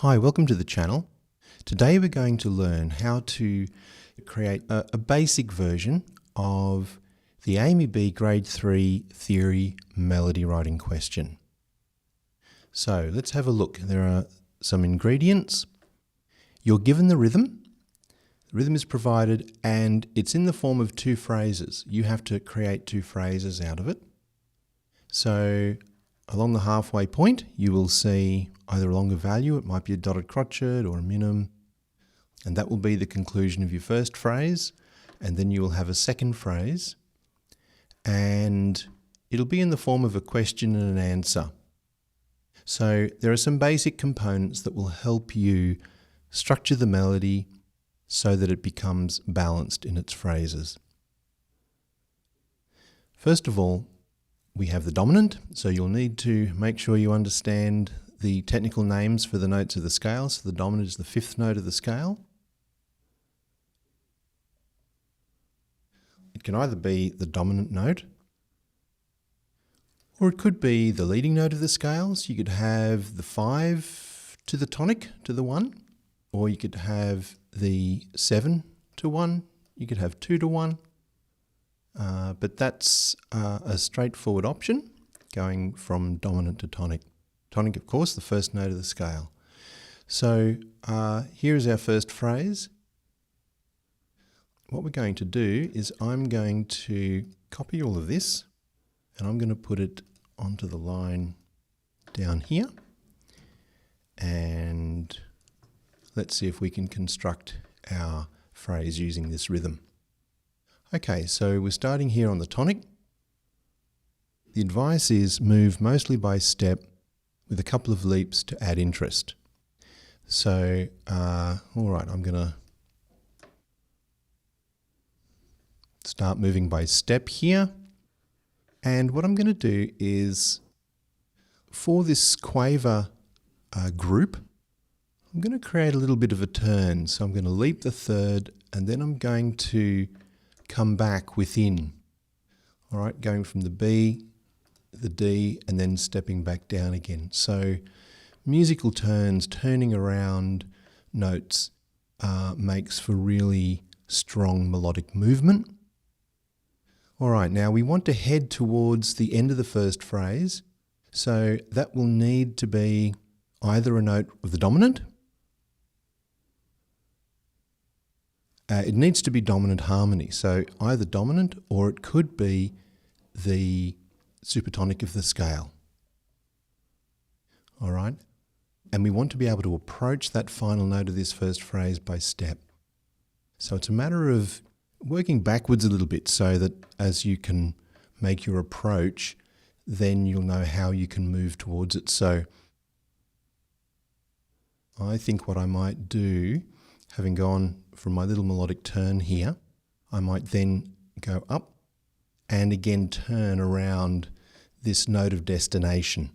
Hi, welcome to the channel. Today we're going to learn how to create a basic version of the AMEB Grade 3 Theory Melody Writing question. So let's have a look. There are some ingredients. You're given the rhythm. The rhythm is provided and it's in the form of two phrases. You have to create two phrases out of it. So along the halfway point, you will see either a longer value, it might be a dotted crotchet or a minim, and that will be the conclusion of your first phrase, and then you will have a second phrase, and it'll be in the form of a question and an answer. So there are some basic components that will help you structure the melody so that it becomes balanced in its phrases. First of all, we have the dominant, so you'll need to make sure you understand the technical names for the notes of the scale. So the dominant is the fifth note of the scale. It can either be the dominant note, or it could be the leading note of the scale. So you could have the 5 to the tonic to the 1, or you could have the 7 to 1, you could have 2 to 1. But that's a straightforward option, going from dominant to tonic. Tonic, of course, the first note of the scale. So here is our first phrase. What we're going to do is I'm going to copy all of this and I'm going to put it onto the line down here. And let's see if we can construct our phrase using this rhythm. Okay, so we're starting here on the tonic. The advice is move mostly by step with a couple of leaps to add interest. So, all right, I'm going to start moving by step here. And what I'm going to do is, for this quaver group, I'm going to create a little bit of a turn. So I'm going to leap the third, and then I'm going to come back within. All right, going from the B, the D, and then stepping back down again. So musical turns, turning around notes makes for really strong melodic movement. All right, now we want to head towards the end of the first phrase. So that will need to be either a note of the dominant. It needs to be dominant harmony. So either dominant, or it could be the supertonic of the scale. All right, and we want to be able to approach that final note of this first phrase by step. So it's a matter of working backwards a little bit so that as you can make your approach, then you'll know how you can move towards it. So I think what I might do, having gone from my little melodic turn here, I might then go up and again turn around this note of destination.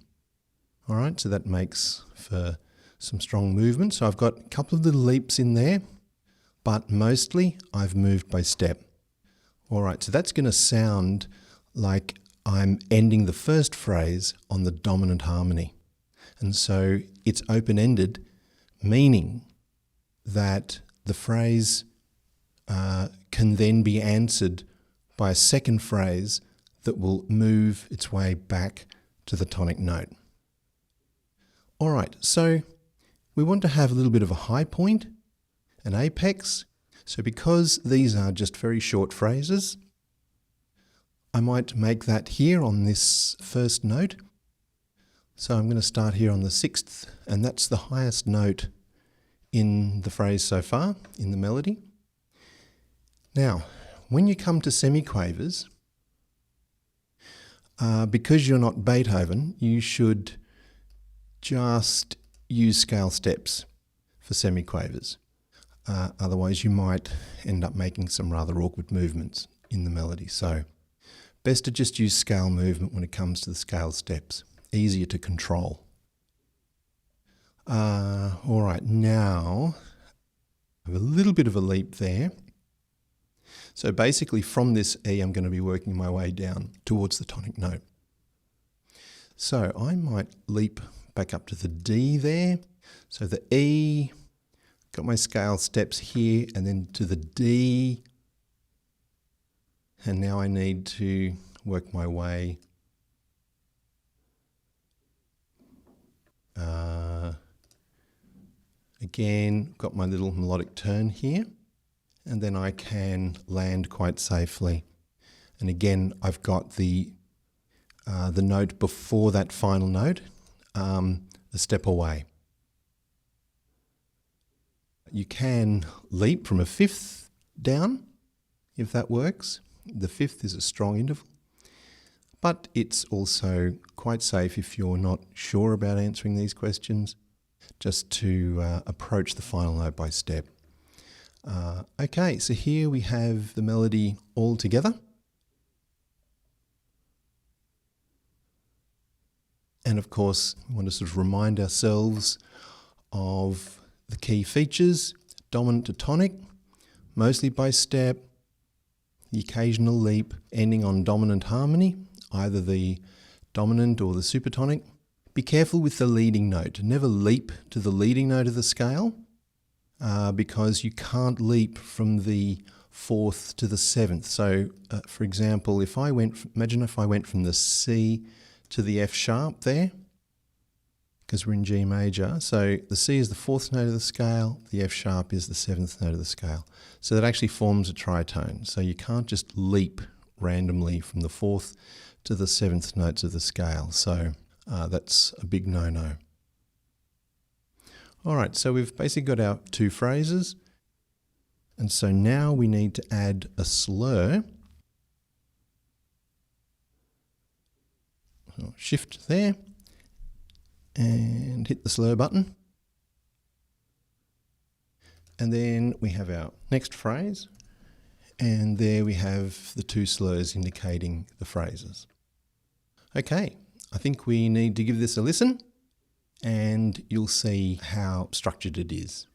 All right, so that makes for some strong movement. So I've got a couple of little leaps in there, but mostly I've moved by step. All right, so that's going to sound like I'm ending the first phrase on the dominant harmony. And so it's open-ended, meaning that the phrase can then be answered by a second phrase that will move its way back to the tonic note. All right, so we want to have a little bit of a high point, an apex. So because these are just very short phrases, I might make that here on this first note. So I'm going to start here on the 6th, and that's the highest note in the phrase so far, in the melody. Now, when you come to semiquavers, because you're not Beethoven, you should just use scale steps for semiquavers. Otherwise you might end up making some rather awkward movements in the melody. So best to just use scale movement when it comes to the scale steps. Easier to control. All right, now I have a little bit of a leap there. So basically from this E, I'm going to be working my way down towards the tonic note. So I might leap back up to the D there, So the E, got my scale steps here, and then to the D, and now I need to work my way again, got my little melodic turn here, and then I can land quite safely. And again, I've got the note before that final note, a step away. You can leap from a fifth down, if that works. The fifth is a strong interval, but it's also quite safe if you're not sure about answering these questions, just to approach the final note by step. Okay, so here we have the melody all together. And of course, we want to sort of remind ourselves of the key features: dominant to tonic, mostly by step, the occasional leap ending on dominant harmony, either the dominant or the supertonic. Be careful with the leading note. Never leap to the leading note of the scale, because you can't leap from the fourth to the seventh. So, for example, imagine if I went from the C to the F sharp there, because we're in G major. So the C is the fourth note of the scale, the F sharp is the seventh note of the scale. So that actually forms a tritone. So you can't just leap randomly from the fourth to the seventh notes of the scale. So that's a big no-no. All right, so we've basically got our two phrases. And so now we need to add a slur. So shift there and hit the slur button. And then we have our next phrase. And there we have the two slurs indicating the phrases. Okay, I think we need to give this a listen, and you'll see how structured it is.